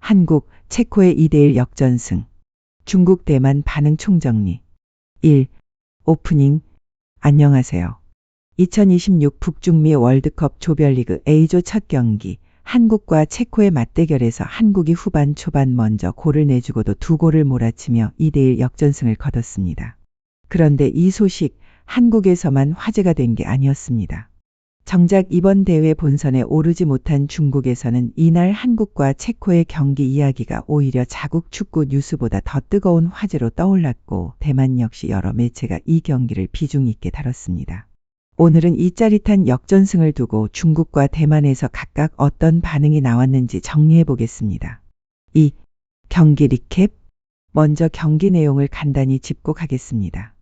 한국, 체코의 2대1 역전승. 중국, 대만 반응 총정리. 1. 오프닝. 안녕하세요. 2026 북중미 월드컵 조별리그 A조 첫 경기. 한국과 체코의 맞대결에서 한국이 후반 초반 먼저 골을 내주고도 두 골을 몰아치며 2대1 역전승을 거뒀습니다. 그런데 이 소식 한국에서만 화제가 된 게 아니었습니다. 정작 이번 대회 본선에 오르지 못한 중국에서는 이날 한국과 체코의 경기 이야기가 오히려 자국 축구 뉴스보다 더 뜨거운 화제로 떠올랐고, 대만 역시 여러 매체가 이 경기를 비중 있게 다뤘습니다. 오늘은 이 짜릿한 역전승을 두고 중국과 대만에서 각각 어떤 반응이 나왔는지 정리해 보겠습니다. 2. 경기 리캡. 먼저 경기 내용을 간단히 짚고가겠습니다.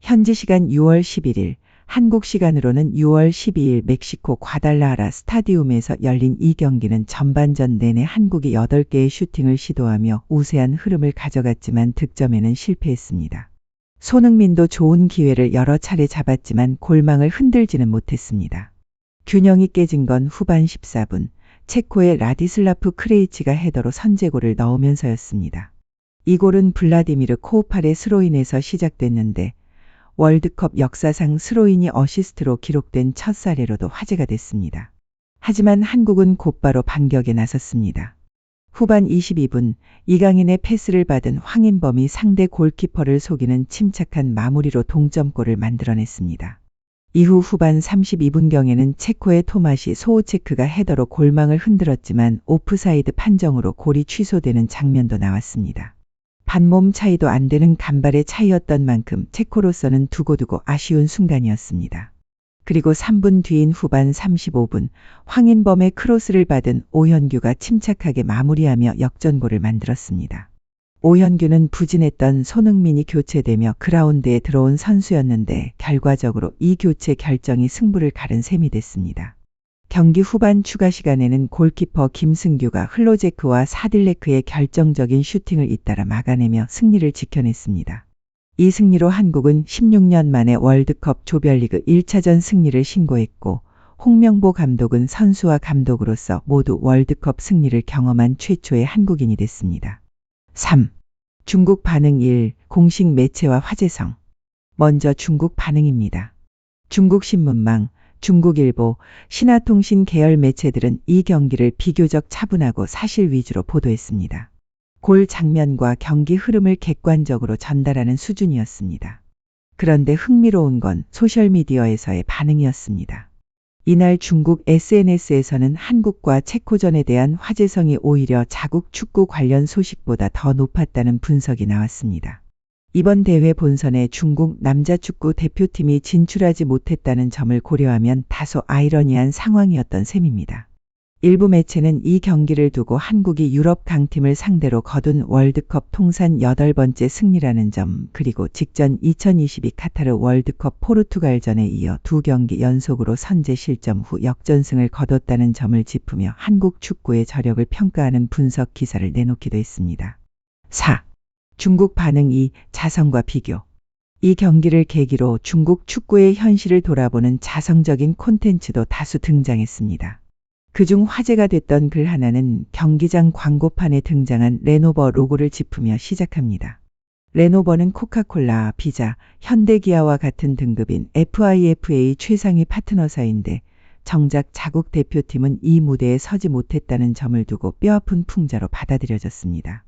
현지 시간 6월 11일, 한국 시간으로는 6월 12일 멕시코 과달라하라 스타디움에서 열린 이 경기는 전반전 내내 한국이 8개의 슈팅을 시도하며 우세한 흐름을 가져갔지만 득점에는 실패했습니다. 손흥민도 좋은 기회를 여러 차례 잡았지만 골망을 흔들지는 못했습니다. 균형이 깨진 건 후반 14분, 체코의 라디슬라프 크레이치가 헤더로 선제골을 넣으면서였습니다. 이 골은 블라디미르 코우팔의 스로인에서 시작됐는데 월드컵 역사상 스로인이 어시스트로 기록된 첫 사례로도 화제가 됐습니다. 하지만 한국은 곧바로 반격에 나섰습니다. 후반 22분, 이강인의 패스를 받은 황인범이 상대 골키퍼를 속이는 침착한 마무리로 동점골을 만들어냈습니다. 이후 후반 32분경에는 체코의 토마시 소우체크가 헤더로 골망을 흔들었지만 오프사이드 판정으로 골이 취소되는 장면도 나왔습니다. 반몸 차이도 안 되는 간발의 차이였던 만큼 체코로서는 두고두고 아쉬운 순간이었습니다. 그리고 3분 뒤인 후반 35분, 황인범의 크로스를 받은 오현규가 침착하게 마무리하며 역전골을 만들었습니다. 오현규는 부진했던 손흥민이 교체되며 그라운드에 들어온 선수였는데 결과적으로 이 교체 결정이 승부를 가른 셈이 됐습니다. 경기 후반 추가 시간에는 골키퍼 김승규가 흘로제크와 사딜레크의 결정적인 슈팅을 잇따라 막아내며 승리를 지켜냈습니다. 이 승리로 한국은 16년 만에 월드컵 조별리그 1차전 승리를 신고했고, 홍명보 감독은 선수와 감독으로서 모두 월드컵 승리를 경험한 최초의 한국인이 됐습니다. 3. 중국 반응. 1. 공식 매체와 화제성. 먼저 중국 반응입니다. 중국 신문망, 중국일보, 신화통신 계열 매체들은 이 경기를 비교적 차분하고 사실 위주로 보도했습니다. 골 장면과 경기 흐름을 객관적으로 전달하는 수준이었습니다. 그런데 흥미로운 건 소셜미디어에서의 반응이었습니다. 이날 중국 SNS에서는 한국과 체코전에 대한 화제성이 오히려 자국 축구 관련 소식보다 더 높았다는 분석이 나왔습니다. 이번 대회 본선에 중국 남자축구 대표팀이 진출하지 못했다는 점을 고려하면 다소 아이러니한 상황이었던 셈입니다. 일부 매체는 이 경기를 두고 한국이 유럽 강팀을 상대로 거둔 월드컵 통산 8번째 승리라는 점, 그리고 직전 2022 카타르 월드컵 포르투갈전에 이어 2경기 연속으로 선제 실점 후 역전승을 거뒀다는 점을 짚으며 한국 축구의 저력을 평가하는 분석 기사를 내놓기도 했습니다. 4. 중국 반응. 2. 자성과 비교. 이 경기를 계기로 중국 축구의 현실을 돌아보는 자성적인 콘텐츠도 다수 등장했습니다. 그중 화제가 됐던 글 하나는 경기장 광고판에 등장한 레노버 로고를 짚으며 시작합니다. 레노버는 코카콜라, 비자, 현대기아와 같은 등급인 FIFA 최상위 파트너사인데 정작 자국 대표팀은 이 무대에 서지 못했다는 점을 두고 뼈아픈 풍자로 받아들여졌습니다.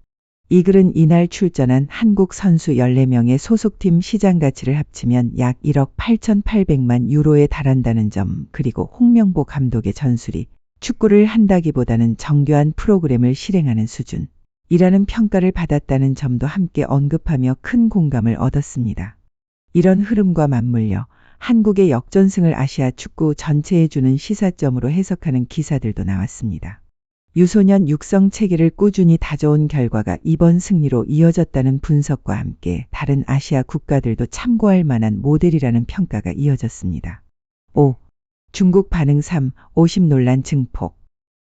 이 글은 이날 출전한 한국 선수 14명의 소속팀 시장 가치를 합치면 약 1억 8,800만 유로에 달한다는 점, 그리고 홍명보 감독의 전술이 축구를 한다기보다는 정교한 프로그램을 실행하는 수준이라는 평가를 받았다는 점도 함께 언급하며 큰 공감을 얻었습니다. 이런 흐름과 맞물려 한국의 역전승을 아시아 축구 전체에 주는 시사점으로 해석하는 기사들도 나왔습니다. 유소년 육성 체계를 꾸준히 다져온 결과가 이번 승리로 이어졌다는 분석과 함께 다른 아시아 국가들도 참고할 만한 모델이라는 평가가 이어졌습니다. 5. 중국 반응. 3. 오심 논란 증폭.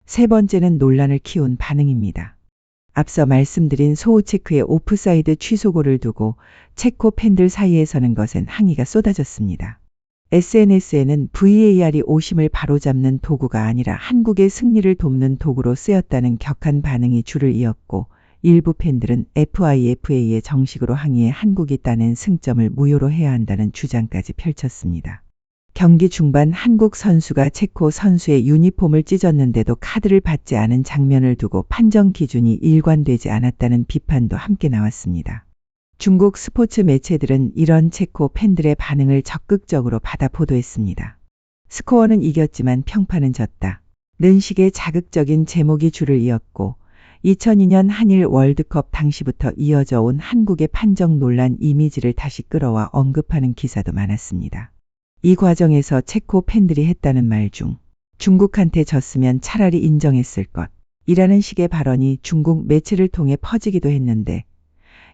세 번째는 논란을 키운 반응입니다. 앞서 말씀드린 소우체크의 오프사이드 취소골을 두고 체코 팬들 사이에서는 거센 항의가 쏟아졌습니다. SNS에는 VAR이 오심을 바로잡는 도구가 아니라 한국의 승리를 돕는 도구로 쓰였다는 격한 반응이 줄을 이었고 일부 팬들은 FIFA에 정식으로 항의해 한국이 따낸 승점을 무효로 해야 한다는 주장까지 펼쳤습니다. 경기 중반 한국 선수가 체코 선수의 유니폼을 찢었는데도 카드를 받지 않은 장면을 두고 판정 기준이 일관되지 않았다는 비판도 함께 나왔습니다. 중국 스포츠 매체들은 이런 체코 팬들의 반응을 적극적으로 받아 보도했습니다. 스코어는 이겼지만 평판은 졌다. 는 식의 자극적인 제목이 줄을 이었고 2002년 한일 월드컵 당시부터 이어져 온 한국의 판정 논란 이미지를 다시 끌어와 언급하는 기사도 많았습니다. 이 과정에서 체코 팬들이 했다는 말 중 중국한테 졌으면 차라리 인정했을 것 이라는 식의 발언이 중국 매체를 통해 퍼지기도 했는데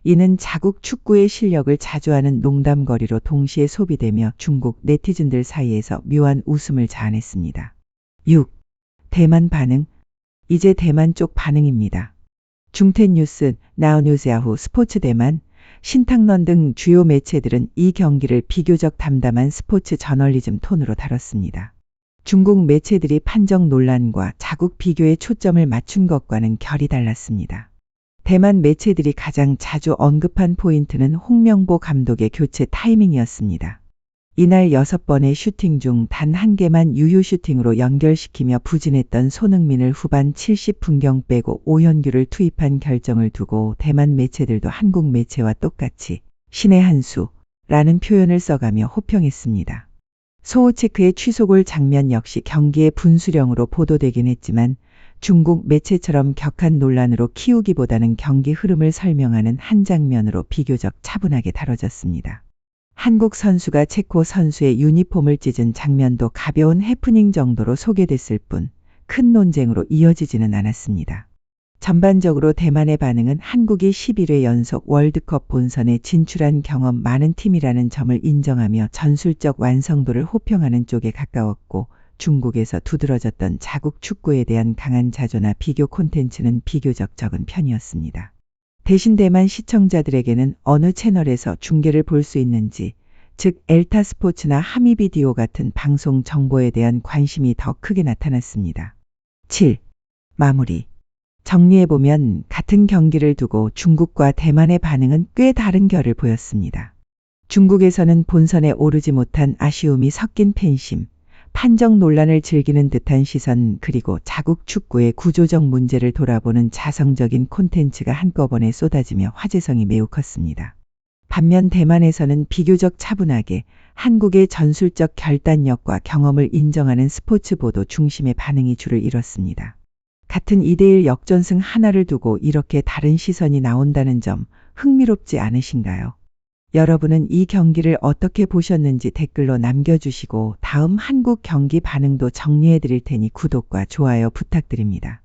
이는 자국 축구의 실력을 자주하는 농담거리로 동시에 소비되며 중국 네티즌들 사이에서 묘한 웃음을 자아냈습니다. 6. 대만 반응. 이제 대만 쪽 반응입니다. 중텐뉴스, 나우뉴스야후, 스포츠 대만, 신탁런 등 주요 매체들은 이 경기를 비교적 담담한 스포츠 저널리즘 톤으로 다뤘습니다. 중국 매체들이 판정 논란과 자국 비교에 초점을 맞춘 것과는 결이 달랐습니다. 대만 매체들이 가장 자주 언급한 포인트는 홍명보 감독의 교체 타이밍이었습니다. 이날 6번의 슈팅 중 단 한 개만 유효 슈팅으로 연결시키며 부진했던 손흥민을 후반 70분경 빼고 오현규를 투입한 결정을 두고 대만 매체들도 한국 매체와 똑같이 신의 한 수라는 표현을 써가며 호평했습니다. 소호체크의 취소골 장면 역시 경기의 분수령으로 보도되긴 했지만 중국 매체처럼 격한 논란으로 키우기보다는 경기 흐름을 설명하는 한 장면으로 비교적 차분하게 다뤄졌습니다. 한국 선수가 체코 선수의 유니폼을 찢은 장면도 가벼운 해프닝 정도로 소개됐을 뿐 큰 논쟁으로 이어지지는 않았습니다. 전반적으로 대만의 반응은 한국이 11회 연속 월드컵 본선에 진출한 경험 많은 팀이라는 점을 인정하며 전술적 완성도를 호평하는 쪽에 가까웠고 중국에서 두드러졌던 자국 축구에 대한 강한 자조나 비교 콘텐츠는 비교적 적은 편이었습니다. 대신 대만 시청자들에게는 어느 채널에서 중계를 볼 수 있는지, 즉 엘타 스포츠나 하미비디오 같은 방송 정보에 대한 관심이 더 크게 나타났습니다. 7. 마무리. 정리해보면 같은 경기를 두고 중국과 대만의 반응은 꽤 다른 결을 보였습니다. 중국에서는 본선에 오르지 못한 아쉬움이 섞인 팬심, 판정 논란을 즐기는 듯한 시선 그리고 자국 축구의 구조적 문제를 돌아보는 자성적인 콘텐츠가 한꺼번에 쏟아지며 화제성이 매우 컸습니다. 반면 대만에서는 비교적 차분하게 한국의 전술적 결단력과 경험을 인정하는 스포츠 보도 중심의 반응이 줄을 이뤘습니다. 같은 2대1 역전승 하나를 두고 이렇게 다른 시선이 나온다는 점 흥미롭지 않으신가요? 여러분은 이 경기를 어떻게 보셨는지 댓글로 남겨주시고 다음 한국 경기 반응도 정리해 드릴 테니 구독과 좋아요 부탁드립니다.